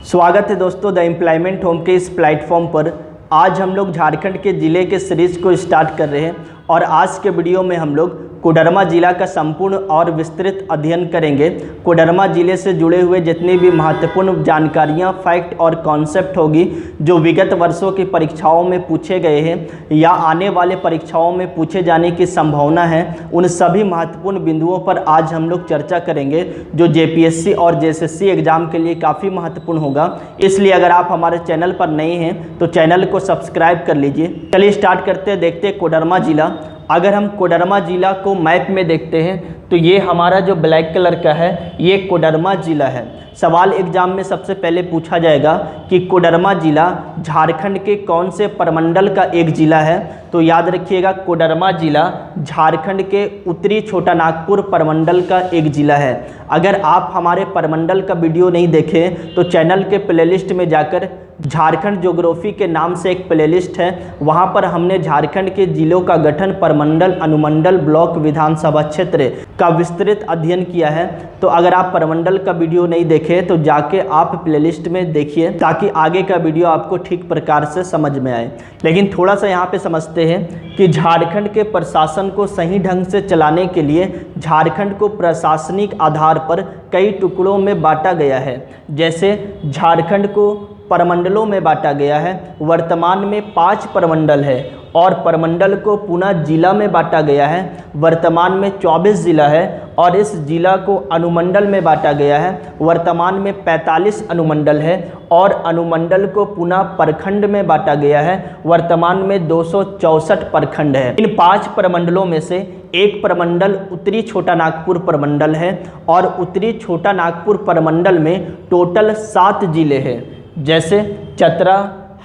स्वागत है दोस्तों द एम्प्लॉयमेंट होम के इस प्लेटफॉर्म पर। आज हम लोग झारखंड के ज़िले के सीरीज़ को स्टार्ट कर रहे हैं और आज के वीडियो में हम लोग कोडरमा ज़िला का संपूर्ण और विस्तृत अध्ययन करेंगे। कोडरमा ज़िले से जुड़े हुए जितनी भी महत्वपूर्ण जानकारियां, फैक्ट और कॉन्सेप्ट होगी जो विगत वर्षों की परीक्षाओं में पूछे गए हैं या आने वाले परीक्षाओं में पूछे जाने की संभावना है, उन सभी महत्वपूर्ण बिंदुओं पर आज हम लोग चर्चा करेंगे जो जेपीएससी और जेएसएससी एग्ज़ाम के लिए काफ़ी महत्वपूर्ण होगा। इसलिए अगर आप हमारे चैनल पर नए हैं तो चैनल को सब्सक्राइब कर लीजिए। चलिए स्टार्ट करते हैं, देखते हैं कोडरमा ज़िला। अगर हम कोडरमा ज़िला को मैप में देखते हैं तो ये हमारा जो ब्लैक कलर का है ये कोडरमा ज़िला है। सवाल एग्जाम में सबसे पहले पूछा जाएगा कि कोडरमा ज़िला झारखंड के कौन से प्रमंडल का एक ज़िला है, तो याद रखिएगा कोडरमा ज़िला झारखंड के उत्तरी छोटा नागपुर प्रमंडल का एक ज़िला है। अगर आप हमारे प्रमंडल का वीडियो नहीं देखें तो चैनल के प्लेलिस्ट में जाकर झारखंड ज्योग्राफी के नाम से एक प्लेलिस्ट है, वहां पर हमने झारखंड के जिलों का गठन, प्रमंडल, अनुमंडल, ब्लॉक, विधानसभा क्षेत्र का विस्तृत अध्ययन किया है। तो अगर आप प्रमंडल का वीडियो नहीं देखे तो जाके आप प्लेलिस्ट में देखिए ताकि आगे का वीडियो आपको ठीक प्रकार से समझ में आए। लेकिन थोड़ा सा यहाँ पे समझते हैं कि झारखंड के प्रशासन को सही ढंग से चलाने के लिए झारखंड को प्रशासनिक आधार पर कई टुकड़ों में बांटा गया है। जैसे झारखंड को प्रमंडलों में बांटा गया है। वर्तमान में 5 प्रमंडल है और प्रमंडल को पुनः जिला में बांटा गया है। वर्तमान में 24 जिला है और इस जिला को अनुमंडल में बांटा गया है। वर्तमान में 45 अनुमंडल है और अनुमंडल को पुनः प्रखंड में बांटा गया है। वर्तमान में 264 प्रखंड है। इन 5 प्रमंडलों में से एक प्रमंडल उत्तरी छोटा नागपुर प्रमंडल है और उत्तरी छोटा नागपुर प्रमंडल में टोटल 7 जिले हैं, जैसे चतरा,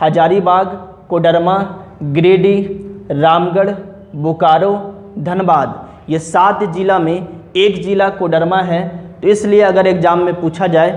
हजारीबाग, कोडरमा, गिरिडीह, रामगढ़, बोकारो, धनबाद। ये 7 जिला में एक जिला कोडरमा है। तो इसलिए अगर एग्जाम में पूछा जाए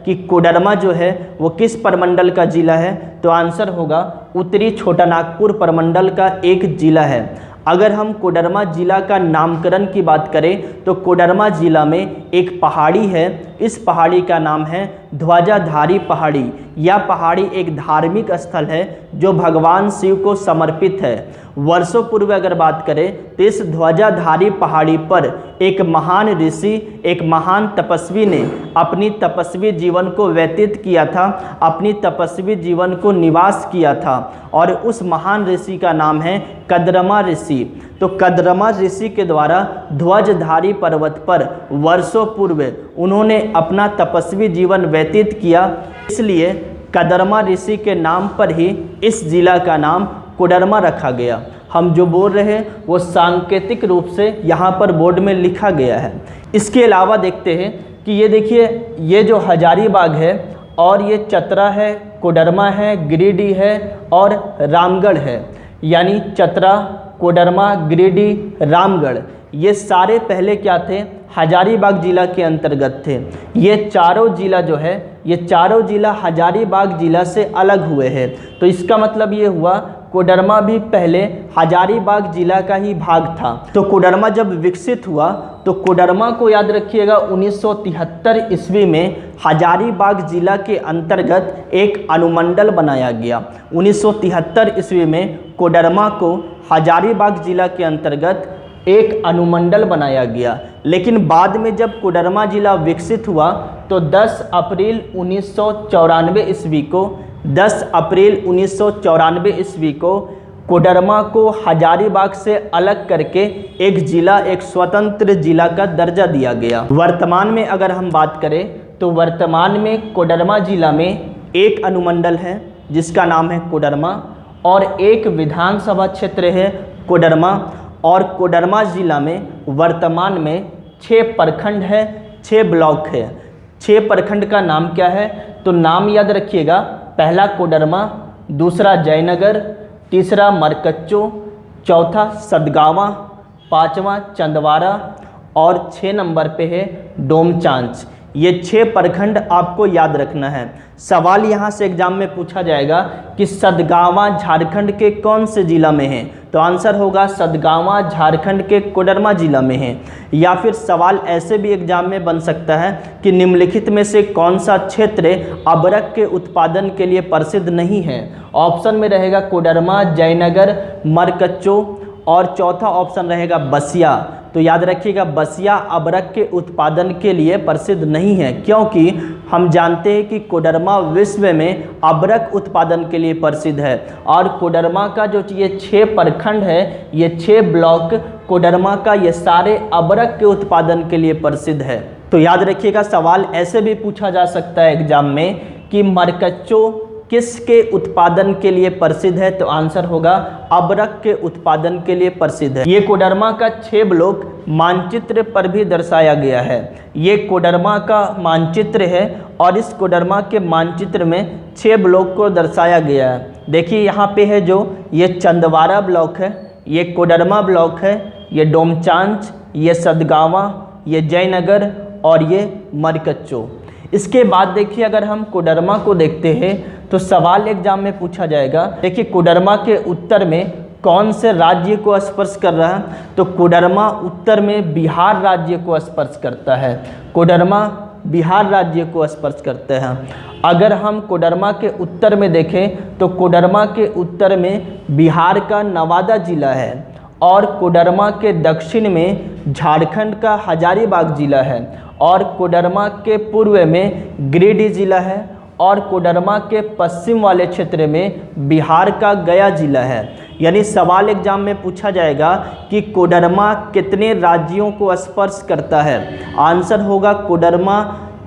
कि कोडरमा जो है वो किस प्रमंडल का जिला है, तो आंसर होगा उत्तरी छोटा नागपुर प्रमंडल का एक जिला है। अगर हम कोडरमा ज़िला का नामकरण की बात करें तो कोडरमा ज़िला में एक पहाड़ी है। इस पहाड़ी का नाम है ध्वजाधारी पहाड़ी। यह पहाड़ी एक धार्मिक स्थल है जो भगवान शिव को समर्पित है। वर्षों पूर्व अगर बात करें तो इस ध्वजाधारी पहाड़ी पर एक महान ऋषि, एक महान तपस्वी ने अपनी तपस्वी जीवन को व्यतीत किया था, अपनी तपस्वी जीवन को निवास किया था और उस महान ऋषि का नाम है कदरमा ऋषि। तो कदरमा ऋषि के द्वारा ध्वजधारी पर्वत पर वर्षों पूर्व उन्होंने अपना तपस्वी जीवन व्यतीत किया, इसलिए कदरमा ऋषि के नाम पर ही इस जिला का नाम कोडरमा रखा गया। हम जो बोल रहे हैं वो सांकेतिक रूप से यहाँ पर बोर्ड में लिखा गया है। इसके अलावा देखते हैं कि ये देखिए, ये जो हजारीबाग है और ये चतरा है, कोडरमा है, गिरिडीह है और रामगढ़ है। यानी चतरा, कोडरमा, गिरिडीह, रामगढ़ ये सारे पहले क्या थे, हजारीबाग जिला के अंतर्गत थे। ये चारों जिला जो है, ये चारों जिला हजारीबाग जिला से अलग हुए हैं। तो इसका मतलब ये हुआ कोडरमा भी पहले हजारीबाग जिला का ही भाग था। तो कोडरमा जब विकसित हुआ तो कोडरमा को याद रखिएगा 1973 ईस्वी में हजारीबाग जिला के अंतर्गत एक अनुमंडल बनाया गया। 1973 ईस्वी में कोडरमा को हजारीबाग जिला के अंतर्गत एक अनुमंडल बनाया गया। लेकिन बाद में जब कोडरमा जिला विकसित हुआ तो 10 अप्रैल 1994 ईस्वी को कोडरमा को हजारीबाग से अलग करके एक जिला, एक स्वतंत्र जिला का दर्जा दिया गया। वर्तमान में अगर हम बात करें तो वर्तमान में कोडरमा जिला में एक अनुमंडल है जिसका नाम है कोडरमा और एक विधानसभा क्षेत्र है कोडरमा। और कोडरमा ज़िला में वर्तमान में 6 प्रखंड है, 6 ब्लॉक है। 6 प्रखंड का नाम क्या है, तो नाम याद रखिएगा, पहला कोडरमा, दूसरा जयनगर, तीसरा मरकच्चो, चौथा सदगावा, 5वां चंदवारा और 6 नंबर पे है डोमचांच। ये 6 प्रखंड आपको याद रखना है। सवाल यहाँ से एग्जाम में पूछा जाएगा कि सतगावा झारखंड के कौन से जिला में है, तो आंसर होगा सतगावा झारखंड के कोडरमा जिला में है। या फिर सवाल ऐसे भी एग्जाम में बन सकता है कि निम्नलिखित में से कौन सा क्षेत्र अबरक के उत्पादन के लिए प्रसिद्ध नहीं है। ऑप्शन में रहेगा कोडरमा, जयनगर, मरकच्चो और चौथा ऑप्शन रहेगा बसिया। तो याद रखिएगा बसिया अबरक के उत्पादन के लिए प्रसिद्ध नहीं है, क्योंकि हम जानते हैं कि कोडरमा विश्व में अबरक उत्पादन के लिए प्रसिद्ध है। और कोडरमा का जो ये 6 प्रखंड है, ये 6 ब्लॉक कोडरमा का, ये सारे अबरक के उत्पादन के लिए प्रसिद्ध है। तो याद रखिएगा सवाल ऐसे भी पूछा जा सकता है एग्जाम में कि मरकच्चो किसके उत्पादन के लिए प्रसिद्ध है, तो आंसर होगा अबरक के उत्पादन के लिए प्रसिद्ध है। ये कोडरमा का 6 ब्लॉक मानचित्र पर भी दर्शाया गया है। ये कोडरमा का मानचित्र है और इस कोडरमा के मानचित्र में 6 ब्लॉक को दर्शाया गया है। देखिए यहाँ पे है जो ये चंदवारा ब्लॉक है, ये कोडरमा ब्लॉक है, ये डोमचांच, ये सतगावा, ये जयनगर और ये मरकच्चो। इसके बाद देखिए अगर हम कोडरमा को देखते हैं तो सवाल एग्जाम में पूछा जाएगा, देखिए कोडरमा के उत्तर में कौन से राज्य को स्पर्श कर रहा है, तो कोडरमा उत्तर में बिहार राज्य को स्पर्श करता है। कोडरमा बिहार राज्य को स्पर्श करते हैं। अगर हम कोडरमा के उत्तर में देखें तो कोडरमा के उत्तर में बिहार का नवादा जिला है और कोडरमा के दक्षिण में झारखंड का हजारीबाग जिला है और कोडरमा के पूर्व में गिरिडीह जिला है और कोडरमा के पश्चिम वाले क्षेत्र में बिहार का गया जिला है। यानी सवाल एग्जाम में पूछा जाएगा कि कोडरमा कितने राज्यों को स्पर्श करता है। आंसर होगा कोडरमा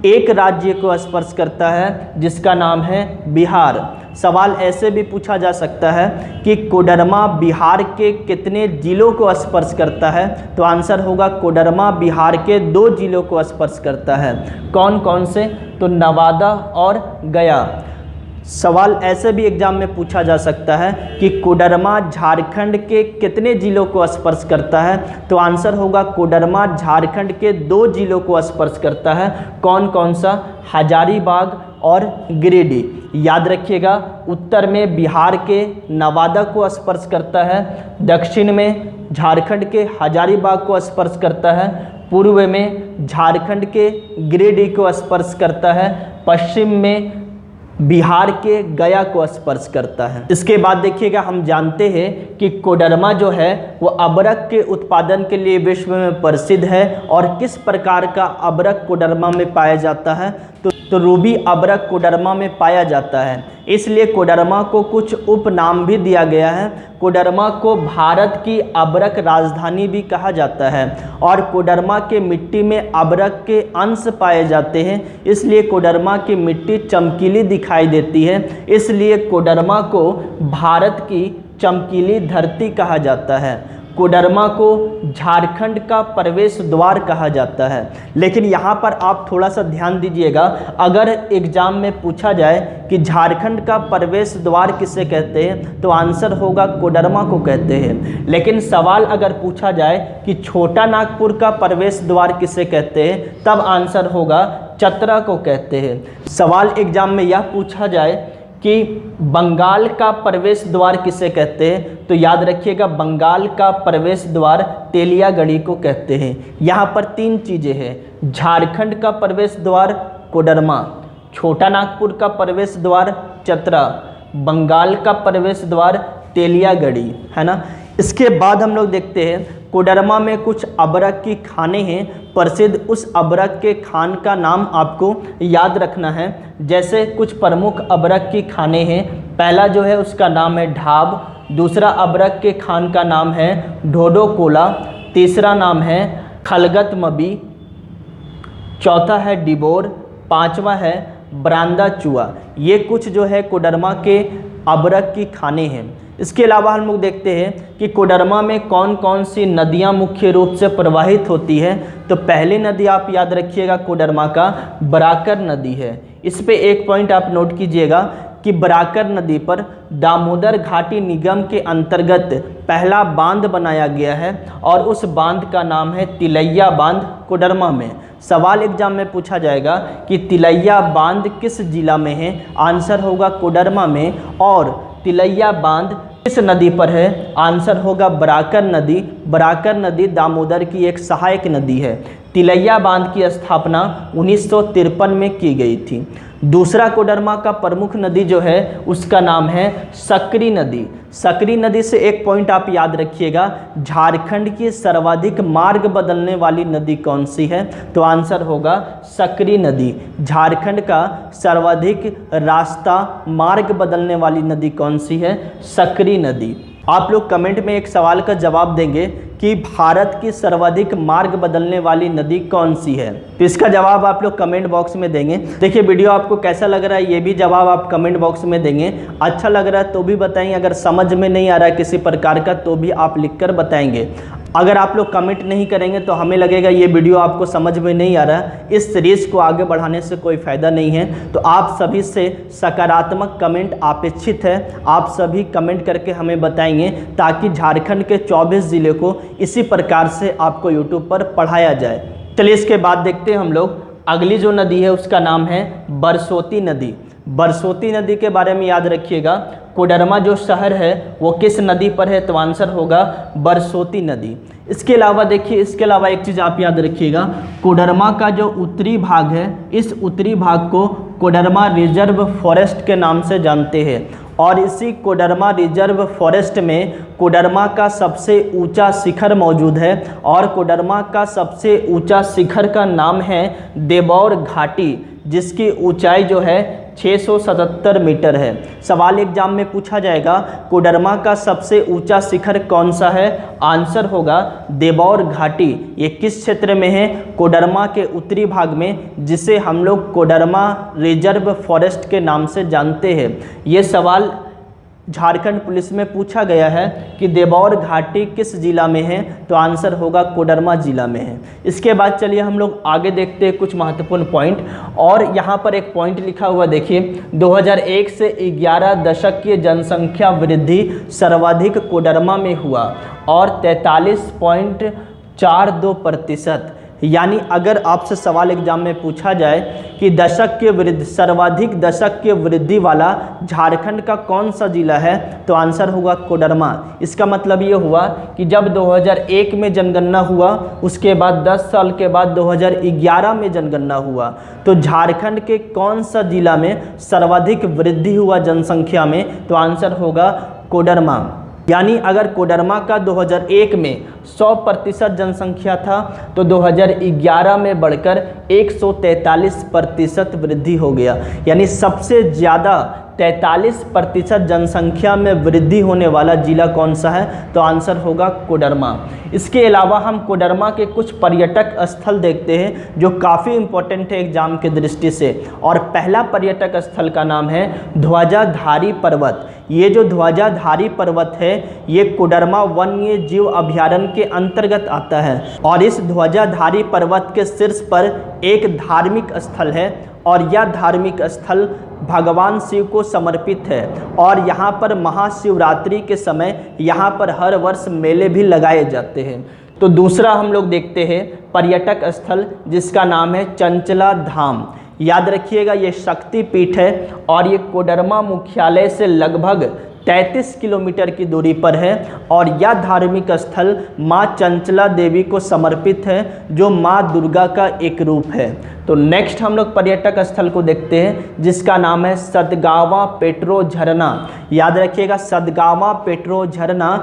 एक राज्य को स्पर्श करता है जिसका नाम है बिहार। सवाल ऐसे भी पूछा जा सकता है कि कोडरमा बिहार के कितने जिलों को स्पर्श करता है, तो आंसर होगा कोडरमा बिहार के 2 जिलों को स्पर्श करता है। कौन कौन से, तो नवादा और गया। सवाल ऐसे भी एग्जाम में पूछा जा सकता है कि कोडरमा झारखंड के कितने जिलों को स्पर्श करता है, तो आंसर होगा कोडरमा झारखंड के 2 जिलों को स्पर्श करता है। कौन कौन सा, हजारीबाग और गिरिडीह। याद रखिएगा उत्तर में बिहार के नवादा को स्पर्श करता है, दक्षिण में झारखंड के हजारीबाग को स्पर्श करता है, पूर्व में झारखंड के गिरिडीह को स्पर्श करता है, पश्चिम में बिहार के गया को स्पर्श करता है। इसके बाद देखिएगा हम जानते हैं कि कोडरमा जो है वो अबरक के उत्पादन के लिए विश्व में प्रसिद्ध है और किस प्रकार का अबरक कोडरमा में पाया जाता है, तो रूबी अबरक कोडरमा में पाया जाता है। इसलिए कोडरमा को कुछ उपनाम भी दिया गया है। कोडरमा को भारत की अबरक राजधानी भी कहा जाता है और कोडरमा के मिट्टी में अबरक के अंश पाए जाते हैं, इसलिए कोडरमा की मिट्टी चमकीली दिखाई देती है। इसलिए कोडरमा को भारत की चमकीली धरती कहा जाता है। कोडरमा को झारखंड का प्रवेश द्वार कहा जाता है। लेकिन यहाँ पर आप थोड़ा सा ध्यान दीजिएगा, अगर एग्जाम में पूछा जाए कि झारखंड का प्रवेश द्वार किसे कहते हैं, तो आंसर होगा कोडरमा को कहते हैं। लेकिन सवाल अगर पूछा जाए कि छोटा नागपुर का प्रवेश द्वार किसे कहते हैं, तब आंसर होगा चतरा को कहते हैं। सवाल एग्जाम में यह पूछा जाए कि बंगाल का प्रवेश द्वार किसे कहते हैं, तो याद रखिएगा बंगाल का प्रवेश द्वार तेलियागढ़ी को कहते हैं। यहाँ पर 3 चीज़ें हैं, झारखंड का प्रवेश द्वार कोडरमा, छोटा नागपुर का प्रवेश द्वार चतरा, बंगाल का प्रवेश द्वार तेलियागढ़ी, है ना। इसके बाद हम लोग देखते हैं कोडरमा में कुछ अबरक की खाने हैं प्रसिद्ध। उस अबरक के खान का नाम आपको याद रखना है। जैसे कुछ प्रमुख अबरक की खाने हैं, पहला जो है उसका नाम है ढाब, दूसरा अबरक के खान का नाम है ढोडो कोला, तीसरा नाम है खलगत मबी, चौथा है डिबोर, पांचवा है बरांदा चुआ। ये कुछ जो है कोडरमा के अबरक की खाने हैं। इसके अलावा हम लोग देखते हैं कि कोडरमा में कौन कौन सी नदियां मुख्य रूप से प्रवाहित होती है। तो पहली नदी आप याद रखिएगा कोडरमा का बराकर नदी है। इस पे एक पॉइंट आप नोट कीजिएगा कि बराकर नदी पर दामोदर घाटी निगम के अंतर्गत पहला बांध बनाया गया है और उस बांध का नाम है तिलैया बांध कोडरमा में। सवाल एग्जाम में पूछा जाएगा कि तिलैया बांध किस जिला में है, आंसर होगा कोडरमा में। और तिलैया बांध किस नदी पर है, आंसर होगा बराकर नदी। बराकर नदी दामोदर की एक सहायक नदी है। तिलैया बांध की स्थापना 1953 में की गई थी। दूसरा कोडरमा का प्रमुख नदी जो है उसका नाम है सकरी नदी। सकरी नदी से एक पॉइंट आप याद रखिएगा, झारखंड की सर्वाधिक मार्ग बदलने वाली नदी कौन सी है, तो आंसर होगा सकरी नदी। झारखंड का सर्वाधिक रास्ता मार्ग बदलने वाली नदी कौन सी है, सकरी नदी। आप लोग कमेंट में एक सवाल का जवाब देंगे कि भारत की सर्वाधिक मार्ग बदलने वाली नदी कौन सी है, तो इसका जवाब आप लोग कमेंट बॉक्स में देंगे। देखिए वीडियो आपको कैसा लग रहा है ये भी जवाब आप कमेंट बॉक्स में देंगे। अच्छा लग रहा है तो भी बताएंगे, अगर समझ में नहीं आ रहा है किसी प्रकार का तो भी आप लिखकर बताएंगे। अगर आप लोग कमेंट नहीं करेंगे तो हमें लगेगा ये वीडियो आपको समझ में नहीं आ रहा है, इस सीरीज़ को आगे बढ़ाने से कोई फ़ायदा नहीं है। तो आप सभी से सकारात्मक कमेंट अपेक्षित है, आप सभी कमेंट करके हमें बताएंगे ताकि झारखंड के 24 ज़िले को इसी प्रकार से आपको यूट्यूब पर पढ़ाया जाए। चलिए इसके बाद देखते हैं हम लोग अगली जो नदी है उसका नाम है बरसोती नदी। बरसोती नदी के बारे में याद रखिएगा, कोडरमा जो शहर है वो किस नदी पर है, तो आंसर होगा बरसोती नदी। इसके अलावा देखिए, इसके अलावा एक चीज़ आप याद रखिएगा, कोडरमा का जो उत्तरी भाग है इस उत्तरी भाग को कोडरमा रिजर्व फॉरेस्ट के नाम से जानते हैं और इसी कोडरमा रिजर्व फॉरेस्ट में कोडरमा का सबसे ऊंचा शिखर मौजूद है और कोडरमा का सबसे ऊंचा शिखर का नाम है देबौर घाटी, जिसकी ऊंचाई जो है 677 मीटर है। सवाल एग्जाम में पूछा जाएगा कोडरमा का सबसे ऊंचा शिखर कौन सा है, आंसर होगा देबौर घाटी। ये किस क्षेत्र में है, कोडरमा के उत्तरी भाग में, जिसे हम लोग कोडरमा रिजर्व फॉरेस्ट के नाम से जानते हैं। ये सवाल झारखंड पुलिस में पूछा गया है कि देबौर घाटी किस जिला में है, तो आंसर होगा कोडरमा जिला में है। इसके बाद चलिए हम लोग आगे देखते हैं कुछ महत्वपूर्ण पॉइंट। और यहाँ पर एक पॉइंट लिखा हुआ देखिए, 2001 से 11 दशक की जनसंख्या वृद्धि सर्वाधिक कोडरमा में हुआ और 43.42%। यानी अगर आपसे सवाल एग्जाम में पूछा जाए कि दशक के वृद्धि सर्वाधिक दशक के वृद्धि वाला झारखंड का कौन सा जिला है, तो आंसर होगा कोडरमा। इसका मतलब ये हुआ कि जब 2001 में जनगणना हुआ उसके बाद 10 साल के बाद 2011 में जनगणना हुआ, तो झारखंड के कौन सा जिला में सर्वाधिक वृद्धि हुआ जनसंख्या में, तो आंसर होगा कोडरमा। यानी अगर कोडरमा का 2001 में 100% जनसंख्या था तो 2011 में बढ़कर 143% वृद्धि हो गया। यानी सबसे ज़्यादा 43% जनसंख्या में वृद्धि होने वाला जिला कौन सा है, तो आंसर होगा कोडरमा। इसके अलावा हम कोडरमा के कुछ पर्यटक स्थल देखते हैं जो काफ़ी इम्पोर्टेंट है एग्जाम के दृष्टि से। और पहला पर्यटक स्थल का नाम है ध्वजाधारी पर्वत। ये जो ध्वजाधारी पर्वत है ये कोडरमा वन्य जीव अभयारण्य के अंतर्गत आता है और इस ध्वजाधारी पर्वत के शीर्ष पर एक धार्मिक स्थल है और यह धार्मिक स्थल भगवान शिव को समर्पित है और यहाँ पर महाशिवरात्रि के समय यहाँ पर हर वर्ष मेले भी लगाए जाते हैं। तो दूसरा हम लोग देखते हैं पर्यटक स्थल जिसका नाम है चंचला धाम। याद रखिएगा ये शक्ति पीठ है और ये कोडरमा मुख्यालय से लगभग 33 किलोमीटर की दूरी पर है और यह धार्मिक स्थल माँ चंचला देवी को समर्पित है जो माँ दुर्गा का एक रूप है। तो नेक्स्ट हम लोग पर्यटक स्थल को देखते हैं जिसका नाम है सदगावा पेट्रो झरना। याद रखिएगा सदगावा पेट्रो झरना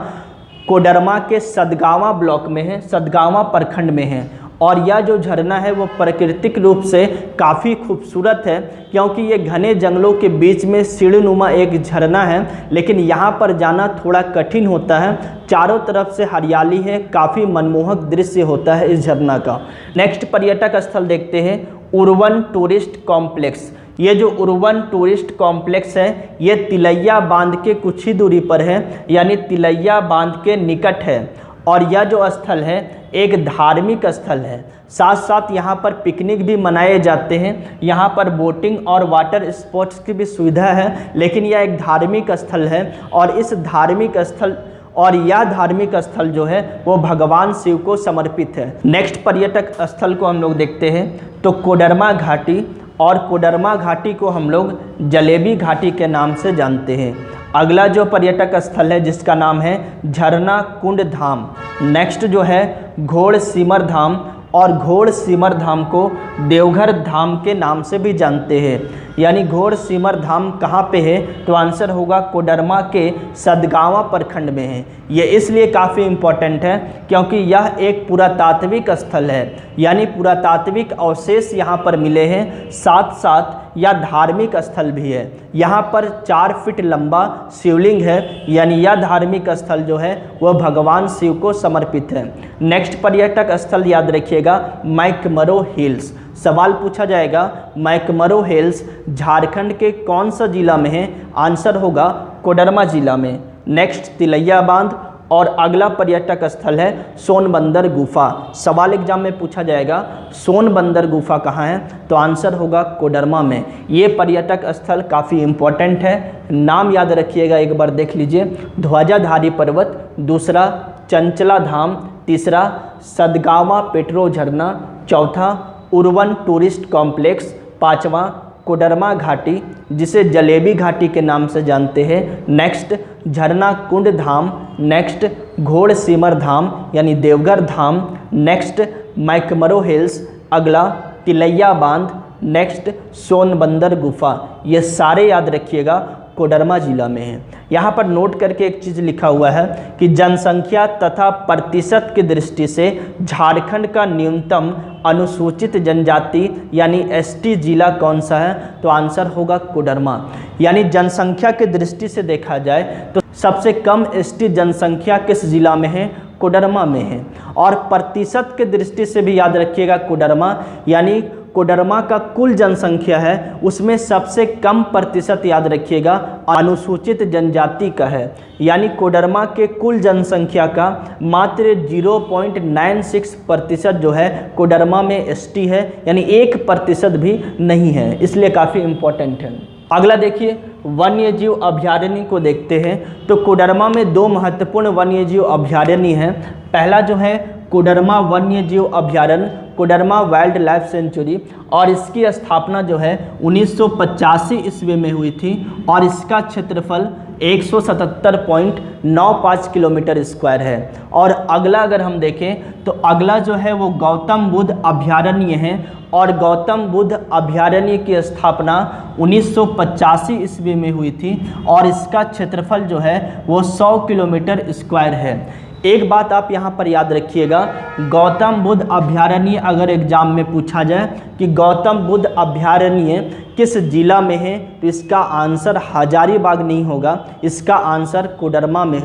कोडरमा के सदगावा ब्लॉक में है, सदगावा प्रखंड में है और यह जो झरना है वो प्राकृतिक रूप से काफ़ी खूबसूरत है क्योंकि ये घने जंगलों के बीच में सीढ़ीनुमा एक झरना है, लेकिन यहाँ पर जाना थोड़ा कठिन होता है। चारों तरफ से हरियाली है, काफ़ी मनमोहक दृश्य होता है इस झरना का। नेक्स्ट पर्यटक स्थल देखते हैं उर्वन टूरिस्ट कॉम्प्लेक्स। ये जो उर्वन टूरिस्ट कॉम्प्लेक्स है ये तिलैया बांध के कुछ ही दूरी पर है, यानी तिलैया बांध के निकट है और यह जो स्थल है एक धार्मिक स्थल है। साथ साथ यहाँ पर पिकनिक भी मनाए जाते हैं, यहाँ पर बोटिंग और वाटर स्पोर्ट्स की भी सुविधा है, लेकिन यह एक धार्मिक स्थल है और इस धार्मिक स्थल और यह धार्मिक स्थल जो है वो भगवान शिव को समर्पित है। नेक्स्ट पर्यटक स्थल को हम लोग देखते हैं तो कोडरमा घाटी, और कोडरमा घाटी को हम लोग जलेबी घाटी के नाम से जानते हैं। अगला जो पर्यटक स्थल है जिसका नाम है झरना कुंड धाम। नेक्स्ट जो है घोड़ सिमर धाम, और घोड़ सिमर धाम को देवघर धाम के नाम से भी जानते हैं। यानी घोड़ सिमर धाम कहाँ पे है, तो आंसर होगा कोडरमा के सदगावा प्रखंड में है। ये इसलिए काफ़ी इम्पोर्टेंट है क्योंकि यह एक पुरातात्विक स्थल है, यानी पुरातात्विक अवशेष यहाँ पर मिले हैं, साथ साथ यह धार्मिक स्थल भी है। यहाँ पर 4 फीट लंबा शिवलिंग है, यानी यह धार्मिक स्थल जो है वह भगवान शिव को समर्पित है। नेक्स्ट पर्यटक स्थल याद रखिएगा मैकमरो हिल्स। सवाल पूछा जाएगा मैकमरो हिल्स झारखंड के कौन सा जिला में है, आंसर होगा कोडरमा जिला में। नेक्स्ट तिलैया बांध, और अगला पर्यटक स्थल है सोनबंदर गुफा। सवाल एग्जाम में पूछा जाएगा सोनबंदर गुफा कहाँ है, तो आंसर होगा कोडरमा में। ये पर्यटक स्थल काफ़ी इम्पोर्टेंट है, नाम याद रखिएगा, एक बार देख लीजिए। ध्वजाधारी पर्वत, दूसरा चंचला धाम, तीसरा सदगावा पेट्रो झरना, चौथा उर्वन टूरिस्ट कॉम्प्लेक्स, पाँचवा कोडरमा घाटी जिसे जलेबी घाटी के नाम से जानते हैं, नेक्स्ट झरना कुंड धाम, नेक्स्ट घोड़ सिमर धाम यानी देवघर धाम, नेक्स्ट मैकमरो हिल्स, अगला तिलैया बांध, नेक्स्ट सोनबंदर गुफा। ये सारे याद रखिएगा कोडरमा जिला में है। यहाँ पर नोट करके एक चीज़ लिखा हुआ है कि जनसंख्या तथा प्रतिशत की दृष्टि से झारखंड का न्यूनतम अनुसूचित जनजाति यानी एसटी जिला कौन सा है, तो आंसर होगा कोडरमा। यानी जनसंख्या की दृष्टि से देखा जाए तो सबसे कम एसटी जनसंख्या किस जिला में है, कोडरमा में है। और प्रतिशत के दृष्टि से भी याद रखिएगा कोडरमा, यानी कोडरमा का कुल जनसंख्या है उसमें सबसे कम प्रतिशत याद रखिएगा अनुसूचित जनजाति का है। यानी कोडरमा के कुल जनसंख्या का मात्र 0.96% जो है कोडरमा में एसटी है, यानी 1% भी नहीं है, इसलिए काफ़ी इम्पोर्टेंट है। अगला देखिए वन्य जीव अभयारण्य को देखते हैं तो कोडरमा में 2 महत्वपूर्ण वन्य जीव अभयारण्य हैं। पहला जो है कोडरमा वन्य जीव अभयारण्य, कोडरमा वाइल्ड लाइफ सेंचुरी, और इसकी स्थापना जो है 1985 ईस्वी में हुई थी और इसका क्षेत्रफल 177.95 किलोमीटर स्क्वायर है। और अगला अगर हम देखें तो अगला जो है वो गौतम बुद्ध अभयारण्य है, और गौतम बुद्ध अभयारण्य की स्थापना 1985 ईस्वी में हुई थी और इसका क्षेत्रफल जो है वो 100 किलोमीटर स्क्वायर है। एक बात आप यहाँ पर याद रखिएगा, गौतम बुद्ध अभयारण्य अगर एग्जाम में पूछा जाए कि गौतम बुद्ध अभयारण्य किस जिला में है, तो इसका आंसर हजारीबाग नहीं होगा, इसका आंसर कोडरमा में,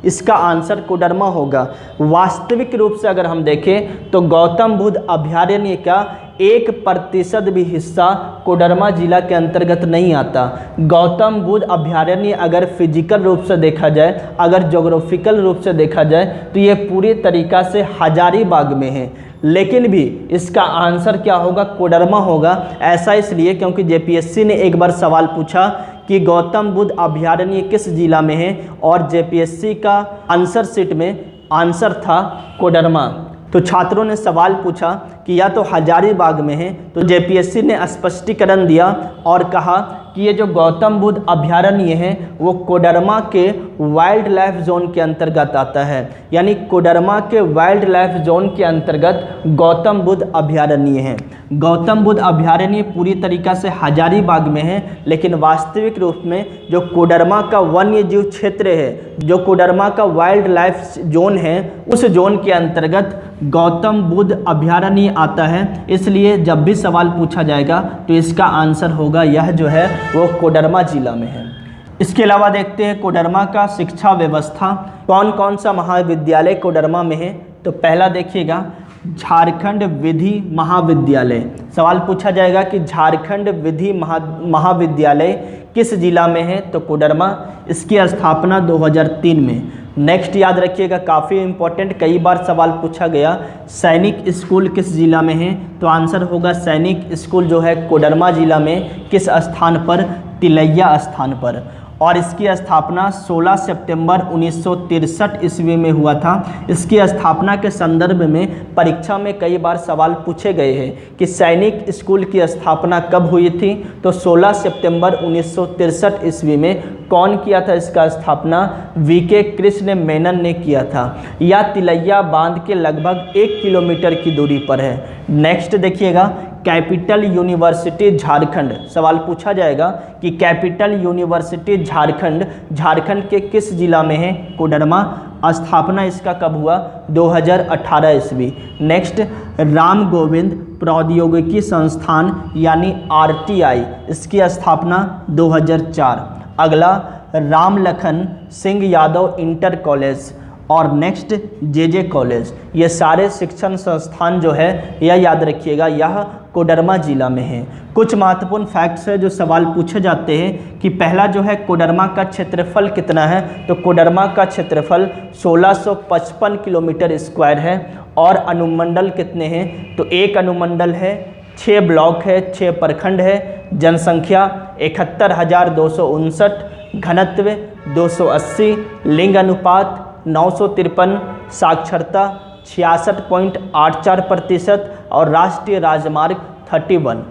इसका आंसर कोडरमा होगा। वास्तविक रूप से अगर हम देखें तो गौतम बुद्ध अभयारण्य का 1% भी हिस्सा कोडरमा जिला के अंतर्गत नहीं आता। गौतम बुद्ध अभयारण्य अगर फिजिकल रूप से देखा जाए, अगर ज्योग्राफिकल रूप से देखा जाए तो ये पूरी तरीक़ा से हजारीबाग में है, लेकिन भी इसका आंसर क्या होगा, कोडरमा होगा। ऐसा इसलिए क्योंकि जेपीएससी ने एक बार सवाल पूछा कि गौतम बुद्ध अभयारण्य किस जिला में है, और जेपीएससी का आंसर शीट में आंसर था कोडरमा। तो छात्रों ने सवाल पूछा कि या तो हजारीबाग में है, तो जेपीएससी ने स्पष्टीकरण दिया और कहा कि ये जो गौतम बुद्ध अभयारण्य है वो कोडरमा के वाइल्ड लाइफ जोन के अंतर्गत आता है। यानी कोडरमा के वाइल्ड लाइफ जोन के अंतर्गत गौतम बुद्ध अभयारण्य है। गौतम बुद्ध अभयारण्य पूरी तरीक़ा से हजारीबाग में है, लेकिन वास्तविक रूप में जो कोडरमा का वन्य जीव क्षेत्र है, जो कोडरमा का वाइल्ड लाइफ जोन है, उस जोन के अंतर्गत गौतम बुद्ध अभयारण्य आता है। इसलिए जब भी सवाल पूछा जाएगा तो इसका आंसर होगा यह जो है वो कोडरमा जिला में है। इसके अलावा देखते हैं कोडरमा का शिक्षा व्यवस्था, कौन कौन सा महाविद्यालय कोडरमा में है। तो पहला देखिएगा झारखंड विधि महाविद्यालय। सवाल पूछा जाएगा कि झारखंड विधि महाविद्यालय किस जिला में है, तो कोडरमा। इसकी स्थापना 2003 में नेक्स्ट याद रखिएगा, काफ़ी इंपॉर्टेंट, कई बार सवाल पूछा गया, सैनिक स्कूल किस जिला में है? तो आंसर होगा सैनिक स्कूल जो है कोडरमा जिला में। किस स्थान पर? तिलैया स्थान पर। और इसकी स्थापना 16 सितंबर 1963 ईस्वी में हुआ था। इसकी स्थापना के संदर्भ में परीक्षा में कई बार सवाल पूछे गए हैं कि सैनिक स्कूल की स्थापना कब हुई थी? तो 16 सितंबर 1963 ईस्वी में। कौन किया था इसका स्थापना? वीके कृष्ण मेनन ने किया था। या तिलैया बांध के लगभग 1 किलोमीटर की दूरी पर है। नेक्स्ट देखिएगा, कैपिटल यूनिवर्सिटी झारखंड, सवाल पूछा जाएगा कि कैपिटल यूनिवर्सिटी झारखंड, झारखंड के किस जिला में है? कोडरमा। स्थापना इसका कब हुआ? 2018 ईस्वी। नेक्स्ट, राम गोविंद प्रौद्योगिकी संस्थान यानी RTI, इसकी स्थापना 2004। अगला, राम लखन सिंह यादव इंटर कॉलेज। और नेक्स्ट, JJ कॉलेज। ये सारे शिक्षण संस्थान जो है यह याद रखिएगा, यह कोडरमा जिला में है। कुछ महत्वपूर्ण फैक्ट्स है जो सवाल पूछे जाते हैं कि पहला जो है, कोडरमा का क्षेत्रफल कितना है? तो कोडरमा का क्षेत्रफल 1655 किलोमीटर स्क्वायर है। और अनुमंडल कितने हैं? तो एक अनुमंडल है, 6 ब्लॉक है, 6 प्रखंड है। जनसंख्या 71,259, घनत्व 280, लिंग अनुपात 953, साक्षरता 66.84% और राष्ट्रीय राजमार्ग 31।